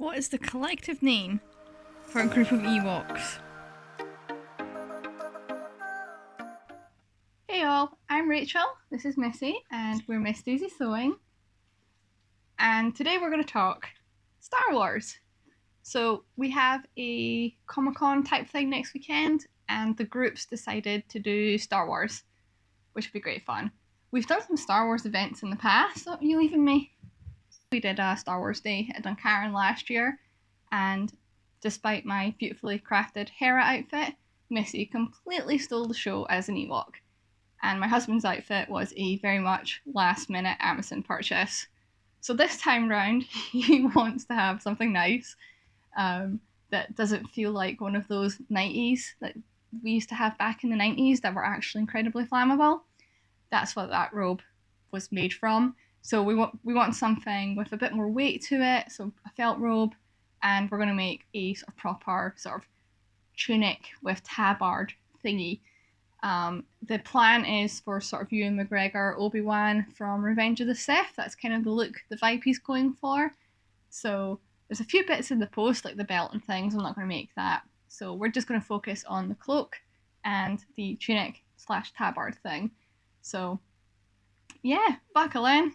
What is the collective name for a group of Ewoks? Hey all, I'm Rachel, this is Missy, and we're Miss Daisy Sewing. And today we're going to talk Star Wars. So we have a Comic-Con type thing next weekend, and the groups decided to do Star Wars, which would be great fun. We've done some Star Wars events in the past, don't you leaving me? We did a Star Wars Day at Duncarron last year, and despite my beautifully crafted Hera outfit, Missy completely stole the show as an Ewok. And my husband's outfit was a very much last minute Amazon purchase. So this time round, he wants to have something nice that doesn't feel like one of those 90s that we used to have back in the 90s that were actually incredibly flammable. That's what that robe was made from. So we want something with a bit more weight to it, so a felt robe, and we're going to make a sort of proper sort of tunic with tabard thingy. The plan is for sort of Ewan McGregor, Obi-Wan from Revenge of the Sith. That's kind of the look, the vibe he's going for. So there's a few bits in the post, like the belt and things. I'm not going to make that. So we're just going to focus on the cloak and the tunic / tabard thing. So yeah, buckle in.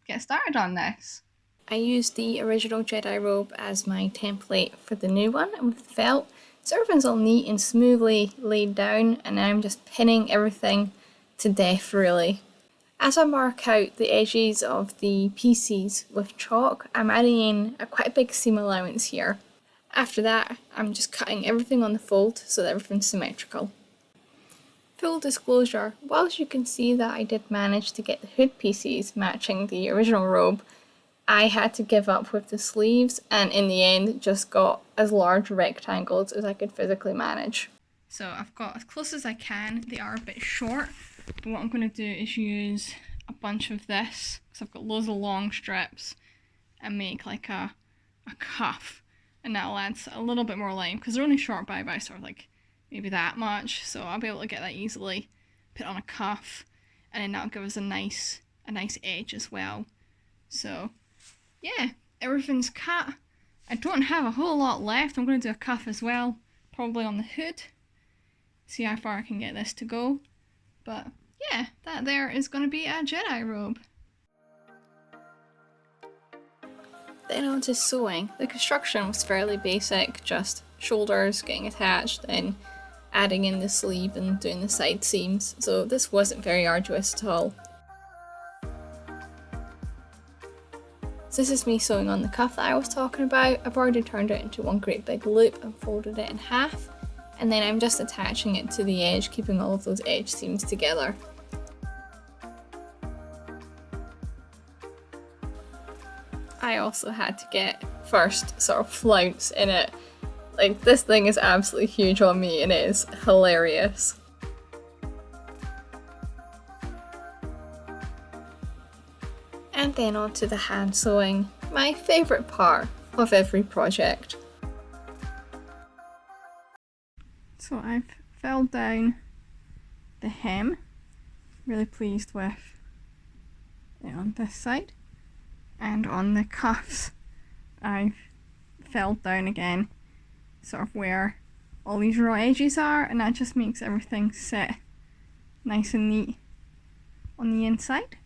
Get started on this. I used the original Jedi robe as my template for the new one, and with the felt, so everything's all neat and smoothly laid down, and I'm just pinning everything to death really. As I mark out the edges of the pieces with chalk, I'm adding in quite a big seam allowance here. After that, I'm just cutting everything on the fold so that everything's symmetrical. Full disclosure, whilst you can see that I did manage to get the hood pieces matching the original robe, I had to give up with the sleeves, and in the end just got as large rectangles as I could physically manage. So I've got as close as I can. They are a bit short, but what I'm going to do is use a bunch of this, because I've got loads of long strips, and make like a cuff, and that'll add a little bit more line, because they're only short by sort of like maybe that much, so I'll be able to get that easily, put on a cuff, and then that'll give us a nice edge as well. So yeah, everything's cut. I don't have a whole lot left. I'm going to do a cuff as well, probably on the hood, see how far I can get this to go. But yeah, that there is going to be a Jedi robe. Then on to sewing. The construction was fairly basic, just shoulders getting attached, then adding in the sleeve and doing the side seams, so this wasn't very arduous at all. So this is me sewing on the cuff that I was talking about. I've already turned it into one great big loop and folded it in half, and then I'm just attaching it to the edge, keeping all of those edge seams together. I also had to get first sort of flounce in it. Like, this thing is absolutely huge on me and it is hilarious. And then on to the hand sewing, my favourite part of every project. So I've felled down the hem, really pleased with it on this side, and on the cuffs I've felled down again, sort of where all these raw edges are, and that just makes everything sit nice and neat on the inside.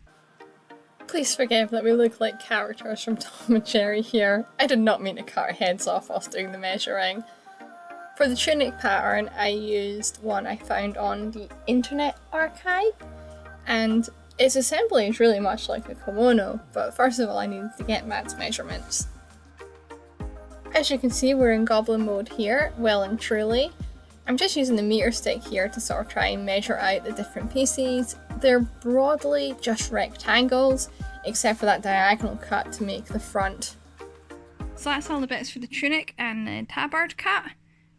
Please forgive that we look like characters from Tom and Jerry here. I did not mean to cut our heads off whilst doing the measuring. For the tunic pattern, I used one I found on the Internet Archive, and its assembly is really much like a kimono, but first of all I needed to get Matt's measurements. As you can see, we're in goblin mode here, well and truly. I'm just using the meter stick here to sort of try and measure out the different pieces. They're broadly just rectangles, except for that diagonal cut to make the front. So that's all the bits for the tunic and the tabard cut.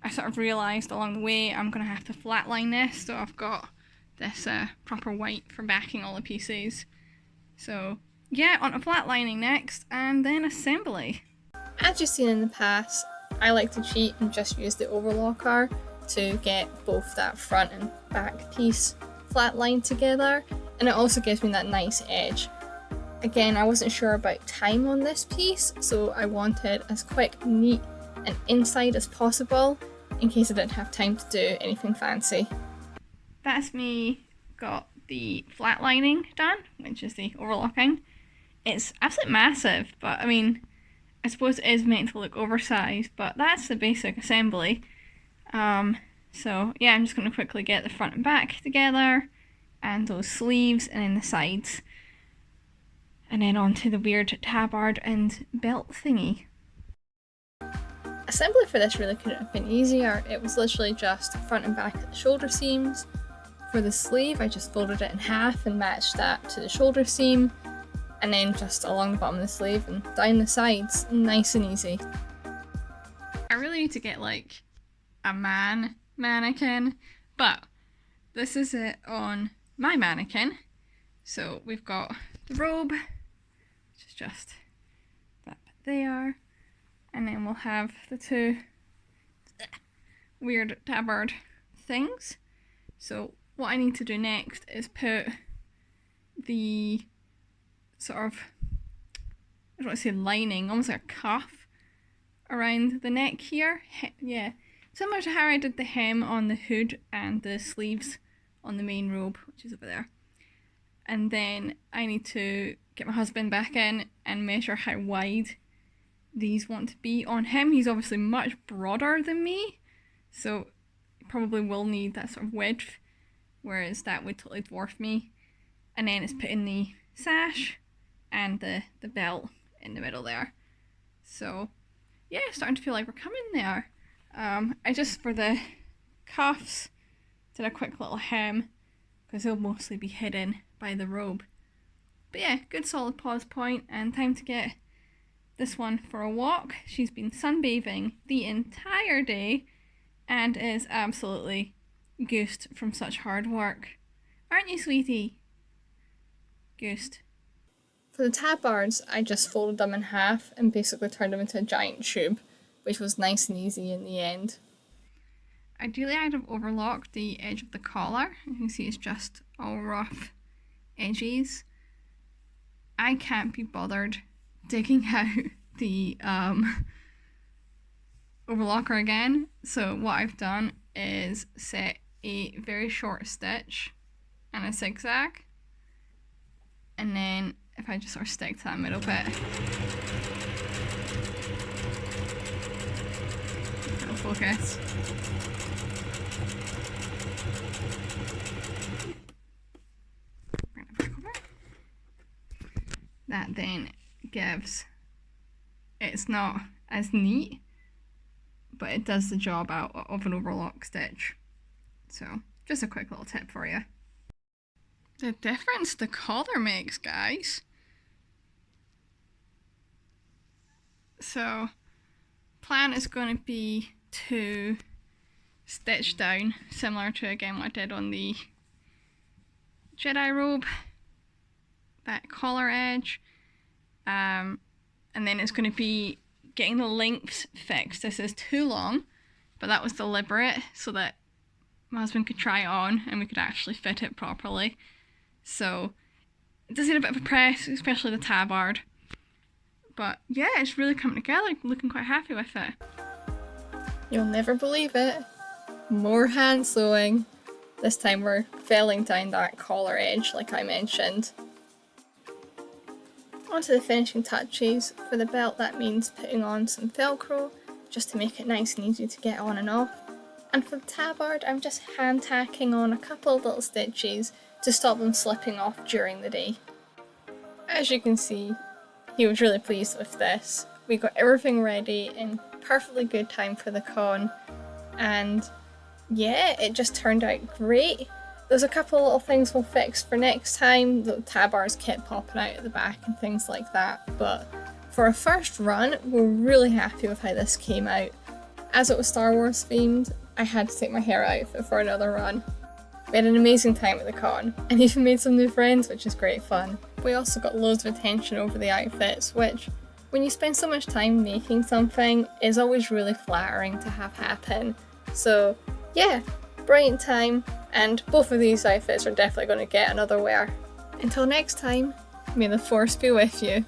I sort of realised along the way I'm going to have to flatline this, so I've got this proper white for backing all the pieces. So yeah, on to flatlining next, and then assembly. As you've seen in the past, I like to cheat and just use the overlocker to get both that front and back piece flat lined together, and it also gives me that nice edge. Again, I wasn't sure about time on this piece, so I wanted as quick, neat and inside as possible in case I didn't have time to do anything fancy. That's me got the flat lining done, which is the overlocking. It's absolutely massive, but I mean, I suppose it is meant to look oversized, but that's the basic assembly. So yeah, I'm just going to quickly get the front and back together, and those sleeves, and then the sides. And then onto the weird tabard and belt thingy. Assembly for this really couldn't have been easier. It was literally just front and back at the shoulder seams. For the sleeve, I just folded it in half and matched that to the shoulder seam, and then just along the bottom of the sleeve and down the sides, nice and easy. I really need to get like a mannequin, but this is it on my mannequin. So we've got the robe, which is just that bit there, and then we'll have the two weird tabard things. So what I need to do next is put the sort of, I don't want to say lining, almost like a cuff around the neck here. Yeah, similar to how I did the hem on the hood and the sleeves on the main robe, which is over there. And then I need to get my husband back in and measure how wide these want to be on him. He's obviously much broader than me, so probably will need that sort of width, whereas that would totally dwarf me. And then it's putting the sash and the belt in the middle there. So yeah, starting to feel like we're coming there. I just, for the cuffs, did a quick little hem, because they'll mostly be hidden by the robe. But yeah, good solid pause point, and time to get this one for a walk. She's been sunbathing the entire day and is absolutely goosed from such hard work. Aren't you, sweetie? Goosed. For the tabards, I just folded them in half and basically turned them into a giant tube, which was nice and easy in the end. Ideally, I'd have overlocked the edge of the collar. You can see it's just all rough edges. I can't be bothered digging out the overlocker again, so what I've done is set a very short stitch and a zigzag, and then if I just sort of stick to that middle bit, it'll focus. Bring it back over. That then gives, it's not as neat, but it does the job out of an overlock stitch. So just a quick little tip for you. The difference the collar makes, guys. So plan is going to be to stitch down, similar to again what I did on the Jedi robe, that collar edge, and then it's going to be getting the lengths fixed. This is too long, but that was deliberate so that my husband could try it on and we could actually fit it properly. So it does need a bit of a press, especially the tabard. But yeah, it's really coming together. I'm looking quite happy with it. You'll never believe it. More hand sewing. This time we're felling down that collar edge like I mentioned. Onto the finishing touches. For the belt, that means putting on some Velcro just to make it nice and easy to get on and off. And for the tabard, I'm just hand tacking on a couple of little stitches to stop them slipping off during the day. As you can see, he was really pleased with this. We got everything ready in perfectly good time for the con, and yeah, it just turned out great. There's a couple of little things we'll fix for next time. The tabards kept popping out at the back and things like that, but for a first run, we're really happy with how this came out. As it was Star Wars themed, I had to take my hair out for another run. We had an amazing time at the con, and even made some new friends, which is great fun. We also got loads of attention over the outfits, which, when you spend so much time making something, is always really flattering to have happen. So yeah, brilliant time, and both of these outfits are definitely going to get another wear. Until next time, May the force be with you.